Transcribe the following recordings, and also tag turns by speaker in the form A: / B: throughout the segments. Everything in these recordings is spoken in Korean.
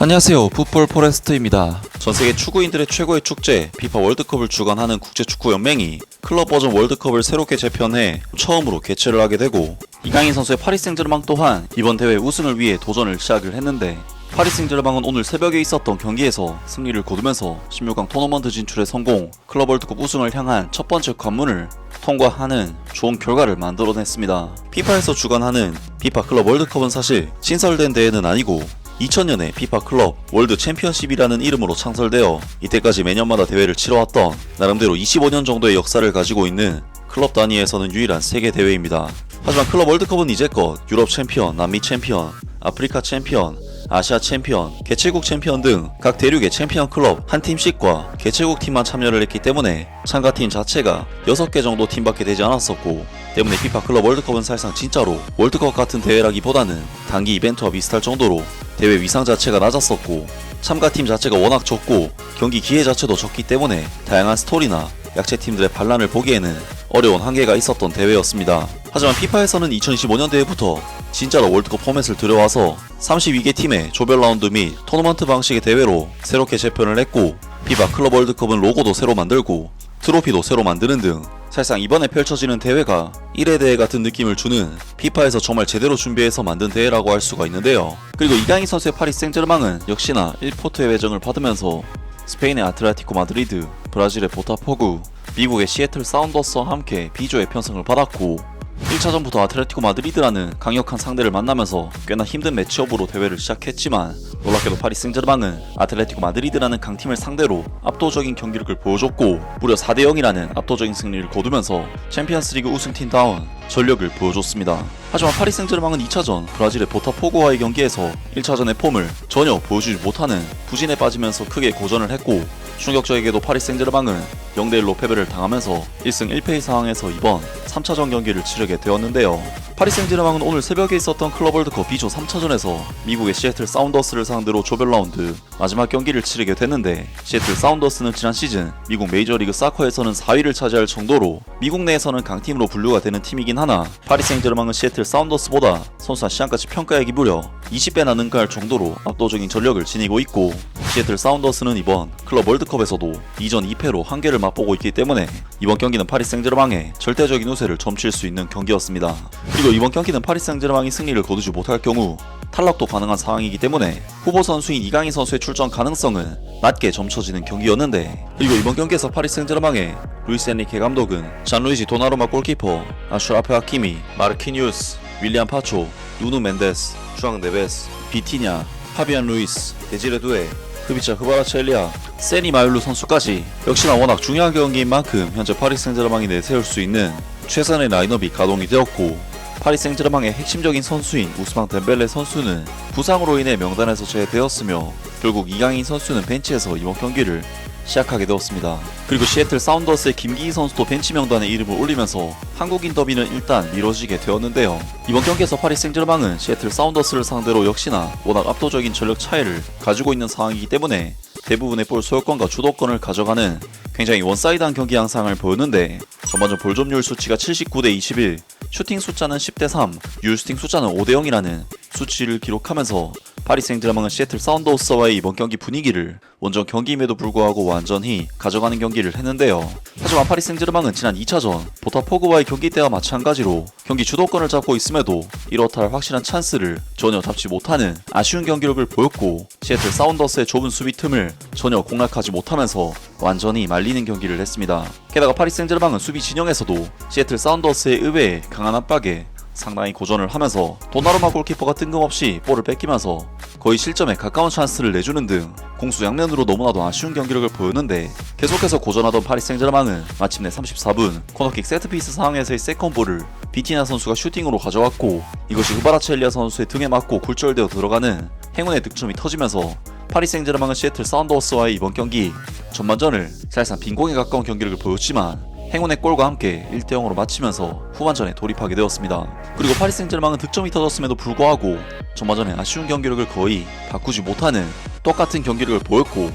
A: 안녕하세요. 풋볼 포레스트입니다. 전세계 축구인들의 최고의 축제 피파 월드컵을 주관하는 국제축구연맹이 클럽 버전 월드컵을 새롭게 재편해 처음으로 개최를 하게 되고, 이강인 선수의 파리 생제르맹 또한 이번 대회 우승을 위해 도전을 시작을 했는데, 파리 생제르맹은 오늘 새벽에 있었던 경기에서 승리를 거두면서 16강 토너먼트 진출에 성공, 클럽 월드컵 우승을 향한 첫 번째 관문을 통과하는 좋은 결과를 만들어냈습니다. 피파에서 주관하는 피파 클럽 월드컵은 사실 신설된 대회는 아니고 2000년에 피파 클럽 월드 챔피언십이라는 이름으로 창설되어 이때까지 매년마다 대회를 치러왔던 나름대로 25년 정도의 역사를 가지고 있는 클럽 단위에서는 유일한 세계 대회입니다. 하지만 클럽 월드컵은 이제껏 유럽 챔피언, 남미 챔피언, 아프리카 챔피언, 아시아 챔피언, 개최국 챔피언 등 각 대륙의 챔피언 클럽 한 팀씩과 개최국 팀만 참여를 했기 때문에 참가팀 자체가 6개 정도 팀밖에 되지 않았었고, 때문에 피파 클럽 월드컵은 사실상 진짜로 월드컵 같은 대회라기보다는 단기 이벤트와 비슷할 정도로 대회 위상 자체가 낮았었고, 참가팀 자체가 워낙 적고 경기 기회 자체도 적기 때문에 다양한 스토리나 약체팀들의 반란을 보기에는 어려운 한계가 있었던 대회였습니다. 하지만 피파에서는 2015년 대회부터 진짜로 월드컵 포맷을 들여와서 32개 팀의 조별 라운드 및 토너먼트 방식의 대회로 새롭게 재편을 했고, 피파 클럽 월드컵은 로고도 새로 만들고 트로피도 새로 만드는 등 사실상 이번에 펼쳐지는 대회가 1회 대회 같은 느낌을 주는 피파에서 정말 제대로 준비해서 만든 대회라고 할 수가 있는데요. 그리고 이강인 선수의 파리 생제르맹은 역시나 1포트의 배정을 받으면서 스페인의 아틀레티코 마드리드, 브라질의 보타포구, 미국의 시애틀 사운더스와 함께 B조의 편성을 받았고, 1차전부터 아틀레티코 마드리드라는 강력한 상대를 만나면서 꽤나 힘든 매치업으로 대회를 시작했지만, 놀랍게도 파리 생제르맹은 아틀레티코 마드리드라는 강팀을 상대로 압도적인 경기력을 보여줬고 무려 4대0이라는 압도적인 승리를 거두면서 챔피언스리그 우승팀다운 전력을 보여줬습니다. 하지만 파리 생제르맹은 2차전 브라질의 보타포고와의 경기에서 1차전의 폼을 전혀 보여주지 못하는 부진에 빠지면서 크게 고전을 했고, 충격적이게도 파리 생제르맹은 0대1로 패배를 당하면서 1승 1패의 상황에서 이번 3차전 경기를 치르게 되었는데요. 파리 생제르맹은 오늘 새벽에 있었던 클럽 월드컵 B조 3차전에서 미국의 시애틀 사운더스를 상대로 조별 라운드 마지막 경기를 치르게 됐는데, 시애틀 사운더스는 지난 시즌 미국 메이저리그 사커에서는 4위를 차지할 정도로 미국 내에서는 강팀으로 분류가 되는 팀이긴 하나, 파리 생제르맹은 시애틀 사운더스보다 선수와 시간까지 평가액이 무려 20배나 능가할 정도로 압도적인 전력을 지니고 있고, 시애틀 사운더스는 이번 클럽 월드컵에서도 2전 2패로 한계를 맛보고 있기 때문에 이번 경기는 파리 생제르맹의 절대적인 우세를 점칠 수 있는 경기였습니다. 그리고 이번 경기는 파리 생제르맹이 승리를 거두지 못할 경우 탈락도 가능한 상황이기 때문에 후보 선수인 이강인 선수의 출전 가능성은 낮게 점쳐지는 경기였는데, 그리고 이번 경기에서 파리 생제르맹의 루이스 엔리케 감독은 잔루이지 도나루마 골키퍼, 아슈라프 하키미, 마르키뉴스, 윌리안 파초, 누누 멘데스, 주앙 네베스, 비티냐, 파비안 루이스, 데지레 두에, 크비차 흐바라첼리아, 세니 마율루 선수까지 역시나 워낙 중요한 경기인 만큼 현재 파리 생제르맹이 내세울 수 있는 최선의 라인업이 가동이 되었고, 파리 생제르맹의 핵심적인 선수인 우스망 덴벨레 선수는 부상으로 인해 명단에서 제외되었으며 결국 이강인 선수는 벤치에서 이번 경기를 시작하게 되었습니다. 그리고 시애틀 사운더스의 김기희 선수도 벤치 명단에 이름을 올리면서 한국인 더비는 일단 미뤄지게 되었는데요. 이번 경기에서 파리 생제르맹은 시애틀 사운더스를 상대로 역시나 워낙 압도적인 전력 차이를 가지고 있는 상황이기 때문에 대부분의 볼 소유권과 주도권을 가져가는 굉장히 원사이드한 경기 양상을 보였는데, 전반전 볼 점유율 수치가 79대 21, 슈팅 숫자는 10대 3, 유슈팅 숫자는 5대 0이라는 수치를 기록하면서 파리 생제르맹은 시애틀 사운더스와의 이번 경기 분위기를 원정 경기임에도 불구하고 완전히 가져가는 경기를 했는데요. 하지만 파리 생제르맹은 지난 2차전 보타포그와의 경기 때와 마찬가지로 경기 주도권을 잡고 있음에도 이렇다 할 확실한 찬스를 전혀 잡지 못하는 아쉬운 경기력을 보였고, 시애틀 사운더스의 좁은 수비 틈을 전혀 공략하지 못하면서 완전히 말리는 경기를 했습니다. 게다가 파리 생제르맹은 수비 진영에서도 시애틀 사운더스의 의외의 강한 압박에 상당히 고전을 하면서 도나루마 골키퍼가 뜬금없이 볼을 뺏기면서 거의 실점에 가까운 찬스를 내주는 등 공수 양면으로 너무나도 아쉬운 경기력을 보였는데, 계속해서 고전하던 파리 생제르맹은 마침내 34분 코너킥 세트피스 상황에서의 세컨볼을 비티나 선수가 슈팅으로 가져왔고, 이것이 흐바라첼리아 선수의 등에 맞고 굴절되어 들어가는 행운의 득점이 터지면서 파리 생제르맹은 시애틀 사운더스와의 이번 경기 전반전을 사실상 빈공에 가까운 경기력을 보였지만 행운의 골과 함께 1대0으로 마치면서 후반전에 돌입하게 되었습니다. 그리고 파리 생제르맹은 득점이 터졌음에도 불구하고 전반전에 아쉬운 경기력을 거의 바꾸지 못하는 똑같은 경기력을 보였고,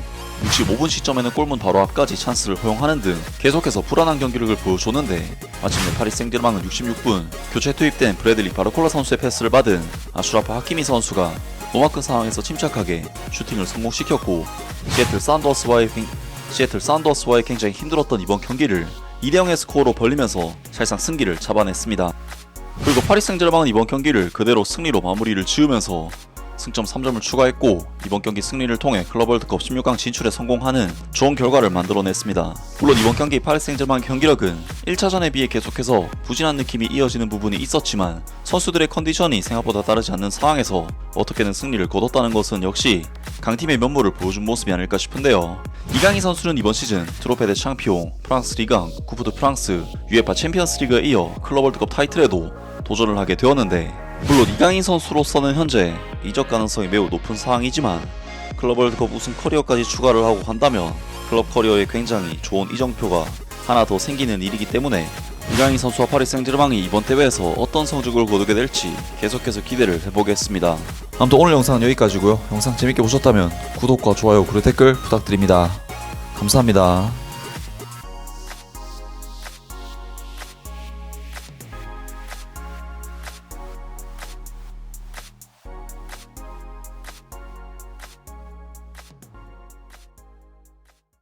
A: 65분 시점에는 골문 바로 앞까지 찬스를 허용하는 등 계속해서 불안한 경기력을 보여줬는데, 마침내 파리 생제르맹은 66분 교체 투입된 브래들리 바르콜라 선수의 패스를 받은 아슈라프 하키미 선수가 노마크 상황에서 침착하게 슈팅을 성공시켰고 시애틀 사운더스와의 굉장히 힘들었던 이번 경기를 2대0의 스코어로 벌리면서 사실상 승기를 잡아냈습니다. 그리고 파리 생제르맹은 이번 경기를 그대로 승리로 마무리를 지으면서 승점 3점을 추가했고 이번 경기 승리를 통해 클럽 월드컵 16강 진출에 성공하는 좋은 결과를 만들어냈습니다. 물론 이번 경기 파리 생제르맹 경기력은 1차전에 비해 계속해서 부진한 느낌이 이어지는 부분이 있었지만 선수들의 컨디션이 생각보다 따르지 않는 상황에서 어떻게든 승리를 거뒀다는 것은 역시 강팀의 면모를 보여준 모습이 아닐까 싶은데요. 이강인 선수는 이번 시즌 트로페 데 샹피옹, 프랑스 리강, 쿠프 드 프랑스, UEFA 챔피언스 리그에 이어 클럽 월드컵 타이틀에도 도전을 하게 되었는데 물론 이강인 선수로서는 현재 이적 가능성이 매우 높은 상황이지만 클럽 월드컵 우승 커리어까지 추가를 하고 한다면 클럽 커리어에 굉장히 좋은 이정표가 하나 더 생기는 일이기 때문에 이강인 선수와 파리 생제르맹이 이번 대회에서 어떤 성적을 거두게 될지 계속해서 기대를 해보겠습니다. 아무튼 오늘 영상은 여기까지고요. 영상 재밌게 보셨다면 구독과 좋아요 그리고 댓글 부탁드립니다. 감사합니다.